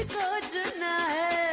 मुझको चुना है।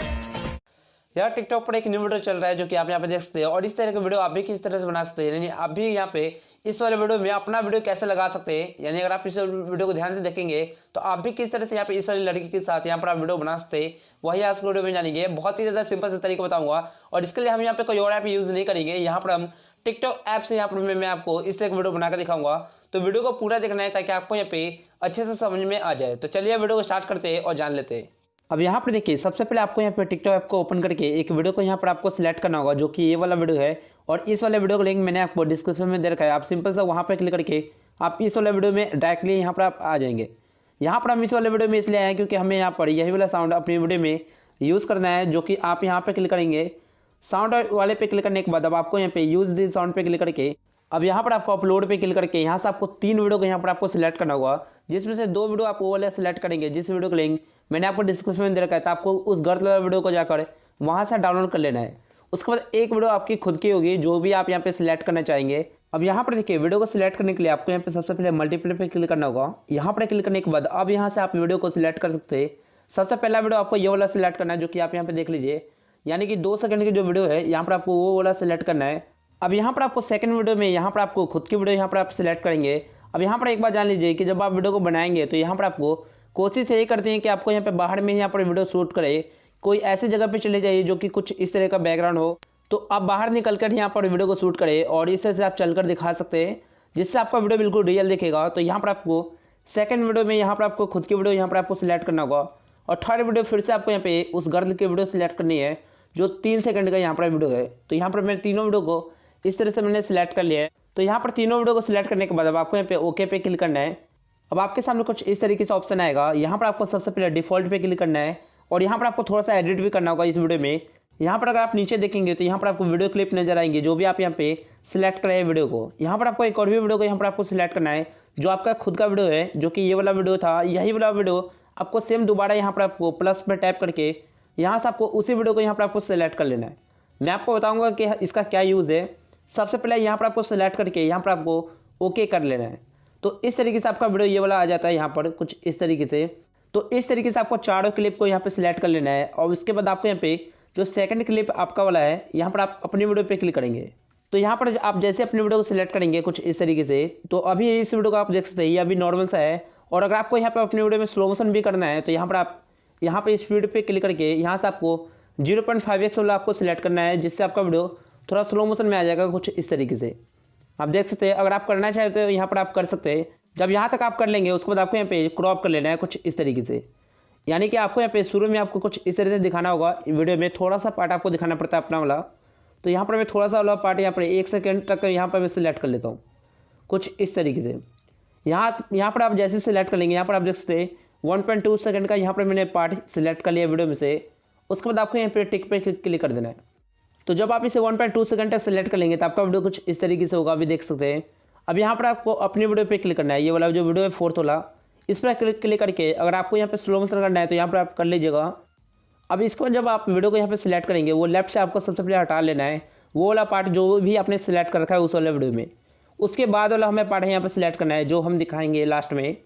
यार टिकटॉक पर एक न्यू वीडियो चल रहा है जो कि आप यहाँ पे देख सकते हैं और इस तरह का वीडियो आप भी किस तरह से बना सकते हैं, यानी आप भी यहाँ पे इस वाले वीडियो में अपना वीडियो कैसे लगा सकते हैं। यानी अगर आप इस वीडियो को ध्यान से देखेंगे तो आप भी किस तरह से यहाँ पे इस वाली लड़की के साथ यहाँ पर आप वीडियो बना सकते हैं, वही आज वीडियो में जानेंगे। बहुत ही ज़्यादा सिंपल से तरीका बताऊंगा और इसके लिए हम यहाँ पे कोई और ऐप यूज़ नहीं करेंगे। यहाँ पर हम टिकटॉक ऐप से यहाँ पर मैं आपको इस तरह की वीडियो बनाकर दिखाऊंगा, तो वीडियो को पूरा देखना है ताकि आपको यहाँ पे अच्छे से समझ में आ जाए। तो चलिए वीडियो को स्टार्ट करते हैं और जान लेते हैं। अब यहाँ पर देखिए, सबसे पहले आपको यहाँ पर टिकटॉक ऐप को ओपन करके एक वीडियो को यहाँ पर आपको सिलेक्ट करना होगा, जो कि ये वाला वीडियो है। और इस वाले वीडियो का लिंक मैंने आपको डिस्क्रिप्शन में दे रखा है। आप सिंपल सा वहाँ पर क्लिक करके आप इस वाले वीडियो में डायरेक्टली यहाँ पर आप आ जाएंगे। यहाँ पर हम इस वाले वीडियो में इसलिए आए क्योंकि हमें यहाँ पर यही वाला साउंड अपनी वीडियो में यूज़ करना है, जो कि आप यहाँ पर क्लिक करेंगे। साउंड वाले पे क्लिक करने के बाद अब आपको यहाँ पे यूज़ दिस साउंड पे क्लिक करके अब यहाँ पर आपको अपलोड पे क्लिक करके यहाँ से आपको 3 वीडियो को यहाँ पर आपको सिलेक्ट करना होगा, जिसमें से 2 वीडियो आप वो वाले सिलेक्ट करेंगे जिस वीडियो का लिंक मैंने आपको डिस्क्रिप्शन में दे रखा है। तो आपको उस गर्ल वाले वीडियो को जाकर वहाँ से डाउनलोड कर लेना है। उसके बाद एक वीडियो आपकी खुद की होगी जो भी आप यहाँ पे सिलेक्ट करना चाहेंगे। अब यहाँ पर देखिए, वीडियो को सिलेक्ट करने के लिए आपको यहाँ पे सबसे पहले मल्टीप्ले पे क्लिक करना होगा। यहाँ पर क्लिक करने के बाद अब यहाँ से आप वीडियो को सिलेक्ट कर सकते हैं। सबसे पहला वीडियो आपको ये वाला सिलेक्ट करना है, जो कि आप यहाँ पे देख लीजिए, यानी कि 2 सेकंड की जो वीडियो है यहाँ पर आपको वो वाला सिलेक्ट करना है। अब यहाँ पर आपको सेकंड वीडियो में यहाँ पर आपको खुद की वीडियो यहाँ पर आप सिलेक्ट करेंगे। अब यहाँ पर एक बात जान लीजिए कि जब आप वीडियो को बनाएंगे तो यहाँ पर आपको कोशिश यही करते हैं कि आपको यहाँ पे बाहर में यहाँ पर वीडियो शूट करे, कोई ऐसी जगह पे चले जाइए जो कि कुछ इस तरह का बैकग्राउंड हो, तो आप बाहर निकल कर यहाँ पर वीडियो को शूट करें और इस तरह से आप चलकर दिखा सकते हैं, जिससे आपका वीडियो बिल्कुल रियल दिखेगा। तो यहाँ पर आपको सेकंड वीडियो में यहाँ पर आपको खुद की वीडियो यहाँ पर आपको सिलेक्ट करना होगा और थर्ड वीडियो फिर से आपको यहाँ पे उस गर्ल की वीडियो सिलेक्ट करनी है जो 3 सेकंड का यहाँ पर वीडियो है। तो यहाँ पर मैंने तीनों वीडियो को इस तरह से मैंने सिलेक्ट कर लिया है। तो यहाँ पर तीनों वीडियो को सिलेक्ट करने के बाद अब आपको यहाँ पे ओके पे क्लिक करना है। अब आपके सामने कुछ इस तरीके से ऑप्शन आएगा। यहाँ पर आपको सबसे पहले डिफॉल्ट पे क्लिक करना है और यहाँ पर आपको थोड़ा सा एडिट भी करना होगा इस वीडियो में। यहाँ पर अगर आप नीचे देखेंगे तो यहाँ पर आपको वीडियो क्लिप नजर आएंगे जो भी आप यहाँ पे सिलेक्ट करें वीडियो को। यहाँ पर आपको एक और भी वीडियो को यहाँ पर आपको सिलेक्ट करना है जो आपका खुद का वीडियो है, जो कि ये वाला वीडियो था। यही वाला वीडियो आपको सेम दोबारा यहाँ पर आपको प्लस पर टैप करके यहाँ से आपको उसी वीडियो को यहाँ पर आपको सिलेक्ट कर लेना है। मैं आपको बताऊँगा कि इसका क्या यूज़ है। सबसे पहले यहाँ पर आपको सिलेक्ट करके यहाँ पर आपको ओके कर लेना है। तो इस तरीके से आपका वीडियो ये वाला आ जाता है यहाँ पर कुछ इस तरीके से। तो इस तरीके से आपको चारों क्लिप को यहाँ पे सिलेक्ट कर लेना है और उसके बाद आपको यहाँ पे जो सेकंड क्लिप आपका वाला है यहाँ पर आप अपनी वीडियो पे क्लिक करेंगे। तो यहाँ पर आप जैसे अपनी वीडियो को सिलेक्ट करेंगे कुछ इस तरीके से, तो अभी इस वीडियो को आप देख सकते हैं, ये अभी नॉर्मल सा है। और अगर आपको यहाँ पर अपनी वीडियो में स्लो मोशन भी करना है तो यहाँ पर आप यहाँ पर स्पीड पर क्लिक करके यहाँ से आपको 0.5x वाला आपको सिलेक्ट करना है, जिससे आपका वीडियो थोड़ा स्लो मोशन में आ जाएगा कुछ इस तरीके से। आप देख सकते हैं, अगर आप करना चाहते हो तो यहाँ पर आप कर सकते हैं। जब यहाँ तक आप कर लेंगे उसके बाद आपको यहाँ पे क्रॉप कर लेना है कुछ इस तरीके से, यानी कि आपको यहाँ पे शुरू में आपको कुछ इस तरह से दिखाना होगा। वीडियो में थोड़ा सा पार्ट आपको दिखाना पड़ता है अपना वाला। तो यहाँ पर मैं थोड़ा सा वाला पार्ट यहाँ पर 1 सेकेंड तक यहाँ पर मैं सिलेक्ट कर लेता हूँ कुछ इस तरीके से। यहाँ पर आप जैसे सिलेक्ट कर लेंगे यहाँ पर आप देख सकते हैं 1.2 सेकेंड का यहाँ पर मैंने पार्ट सिलेक्ट कर लिया वीडियो में से। उसके बाद आपको यहाँ पर टिक पे क्लिक कर देना है। तो जब आप इसे 1.2 सेकंड तक सेलेक्ट कर लेंगे तो आपका वीडियो कुछ इस तरीके से होगा, अभी देख सकते हैं। अब यहाँ पर आपको अपनी वीडियो पे क्लिक करना है, ये वाला जो वीडियो है 4th वाला, इस पर क्लिक करके अगर आपको यहाँ पे स्लो मोशन करना है तो यहाँ पर आप कर लीजिएगा। अब इसके बाद जब आप वीडियो को यहाँ पे सिलेक्ट करेंगे वो लेफ्ट से आपको सबसे पहले हटा लेना है, वो वाला पार्ट जो भी आपने सिलेक्ट कर रखा है उस वाले वीडियो में। उसके बाद वाला हमें पार्ट यहाँ पर सिलेक्ट करना है जो हम दिखाएंगे लास्ट में।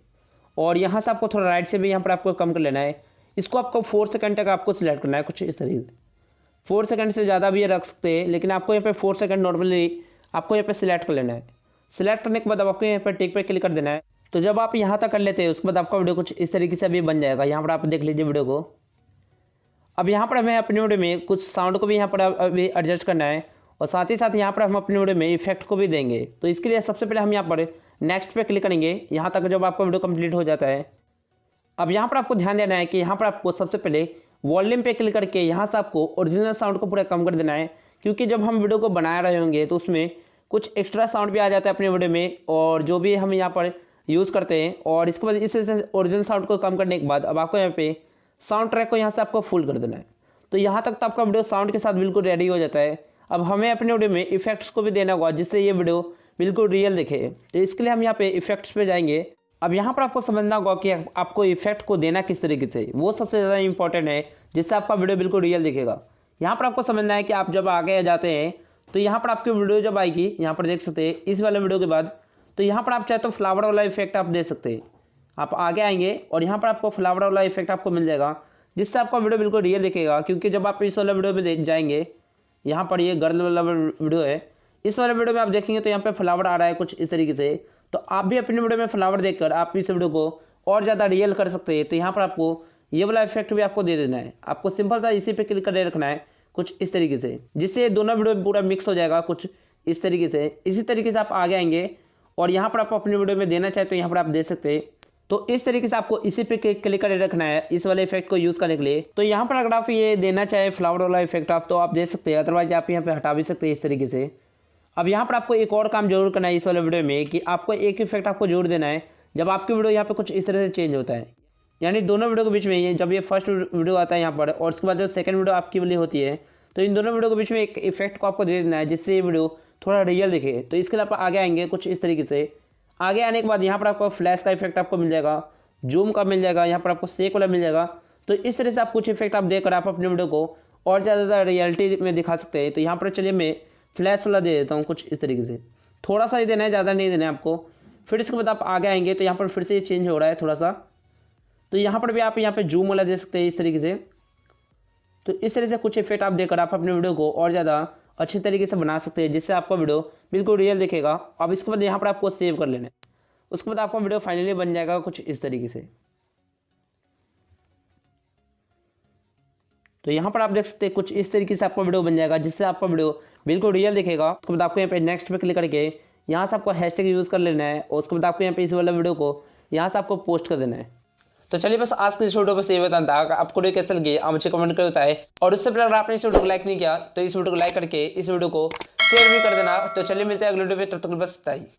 और यहाँ से आपको थोड़ा राइट से भी यहाँ पर आपको कम कर लेना है। इसको आपको 4 सेकंड तक आपको सिलेक्ट करना है कुछ इस तरीके से। 4 सेकंड से ज़्यादा भी ये रख सकते हैं, लेकिन आपको यहाँ पे 4 सेकंड नॉर्मली आपको यहाँ पे सिलेक्ट कर लेना है। सिलेक्ट करने के बाद अब आपको यहाँ पे टिक पे क्लिक कर देना है। तो जब आप यहाँ तक कर लेते हैं उसके बाद आपका वीडियो कुछ इस तरीके से अभी बन जाएगा। यहाँ पर आप देख लीजिए वीडियो को। अब यहाँ पर हमें अपनी वीडियो में कुछ साउंड को भी यहाँ पर अभी एडजस्ट करना है और साथ ही साथ यहाँ पर हम अपनी वीडियो में इफेक्ट को भी देंगे। तो इसके लिए सबसे पहले हम यहाँ पर नेक्स्ट पे क्लिक करेंगे, यहाँ तक जब आपका वीडियो कंप्लीट हो जाता है। अब यहाँ पर आपको ध्यान देना है कि यहाँ पर आपको सबसे पहले वॉल्यूम पे क्लिक करके यहाँ से आपको ओरिजिनल साउंड को पूरा कम कर देना है, क्योंकि जब हम वीडियो को बना रहे होंगे तो उसमें कुछ एक्स्ट्रा साउंड भी आ जाता है अपने वीडियो में और जो भी हम यहाँ पर यूज़ करते हैं। और इसके बाद इस तरह से ओरिजिनल साउंड को कम करने के बाद अब आपको यहाँ पे साउंड ट्रैक को यहाँ से आपको फुल कर देना है। तो यहाँ तक तो आपका वीडियो साउंड के साथ बिल्कुल रेडी हो जाता है। अब हमें अपने वीडियो में इफेक्ट्स को भी देना होगा जिससे ये वीडियो बिल्कुल रियल दिखे। तो इसके लिए हम यहाँ पे इफेक्ट्स पे जाएंगे। अब यहाँ पर आपको समझना होगा कि आपको इफेक्ट को देना किस तरीके से, वो सबसे ज़्यादा इंपॉर्टेंट है, जिससे आपका वीडियो बिल्कुल रियल दिखेगा। यहाँ पर आपको समझना है कि आप जब आगे जाते हैं तो यहाँ पर आपकी वीडियो जब आएगी, यहाँ पर देख सकते हैं इस वाले वीडियो के बाद, तो यहाँ पर आप चाहे तो फ्लावर वाला इफेक्ट आप दे सकते हैं। आप आगे आएंगे और यहाँ पर आपको फ्लावर वाला इफेक्ट आपको मिल जाएगा, जिससे आपका वीडियो बिल्कुल रियल दिखेगा। क्योंकि जब आप इस वाले वीडियो में जाएंगे, यहाँ पर ये गर्ल वाला वीडियो है, इस वाले वीडियो में आप देखेंगे तो यहाँ पे फ्लावर आ रहा है कुछ इस तरीके से। तो आप भी अपने वीडियो में फ्लावर देखकर आप इस वीडियो को और ज़्यादा रियल कर सकते हैं। तो यहाँ पर आपको ये वाला इफेक्ट भी आपको दे देना है। आपको सिंपल सा इसी पे क्लिक करके रखना है कुछ इस तरीके से, जिससे दोनों वीडियो पूरा मिक्स हो जाएगा कुछ इस तरीके से। इसी तरीके से आप आगे आएंगे और यहाँ पर आप अपने वीडियो में देना चाहे तो यहाँ पर आप दे सकते हैं। तो इस तरीके से आपको इसी पे क्लिक करके रखना है इस वाले इफेक्ट को यूज़ करने के लिए। तो यहाँ पर अगर आप ये देना चाहे फ्लावर वाला इफेक्ट आप तो आप दे सकते हैं, अदरवाइज आप यहाँ पे हटा भी सकते हैं इस तरीके से। अब यहाँ पर आपको एक और काम जरूर करना है इस वाले वीडियो में कि आपको एक इफेक्ट आपको जोड़ देना है जब आपकी वीडियो यहाँ पे कुछ इस तरह से चेंज होता है। यानी दोनों वीडियो के बीच में जब ये फर्स्ट वीडियो आता है यहाँ पर और उसके बाद जो सेकंड वीडियो आपकी वाली होती है, तो इन दोनों वीडियो के बीच में एक इफेक्ट को आपको दे देना है जिससे ये वीडियो थोड़ा रियल दिखे। तो इसके लिए आप आगे आएंगे कुछ इस तरीके से। आगे आने के बाद यहाँ पर आपको फ्लैश का इफेक्ट आपको मिल जाएगा, जूम का मिल जाएगा, यहाँ पर आपको सेक वाला मिल जाएगा। तो इस तरह से आप कुछ इफेक्ट आप देकर आप अपने वीडियो को और ज़्यादा रियलिटी में दिखा सकते हैं। तो यहाँ पर चलिए मैं फ्लैश वाला दे देता हूँ कुछ इस तरीके से, थोड़ा सा ही देना है, ज़्यादा नहीं देना है आपको। फिर इसके बाद आप आगे आएंगे तो यहाँ पर फिर से ये चेंज हो रहा है थोड़ा सा। तो यहाँ पर भी आप यहाँ पे जूम वाला दे सकते हैं इस तरीके से। तो इस तरह से कुछ इफेक्ट आप देकर आप अपने वीडियो को और ज़्यादा अच्छी तरीके से बना सकते हैं जिससे आपका वीडियो बिल्कुल रियल दिखेगा। अब इसके बाद यहाँ पर आपको सेव कर लेना है, उसके बाद आपका वीडियो फाइनली बन जाएगा कुछ इस तरीके से। तो यहाँ पर आप देख सकते हैं कुछ इस तरीके से आपका वीडियो बन जाएगा जिससे आपका वीडियो बिल्कुल रियल दिखेगा। उसके बाद आपको यहाँ पे नेक्स्ट पे क्लिक करके यहाँ से आपको हैशटैग यूज़ कर लेना है और उसके बाद आपको यहाँ पे इस वाला वीडियो को यहाँ से आपको पोस्ट कर देना है। तो चलिए बस आज की इस वीडियो बस ये बताना था। आपको वीडियो कैसे लगी आप मुझे कमेंट करके बताएं, और उससे पहले अगर आपने इस वीडियो को लाइक नहीं किया तो इस वीडियो को लाइक करके इस वीडियो को शेयर भी कर देना। तो चलिए मिलते हैं अगले वीडियो में, तब तक बस इतना ही।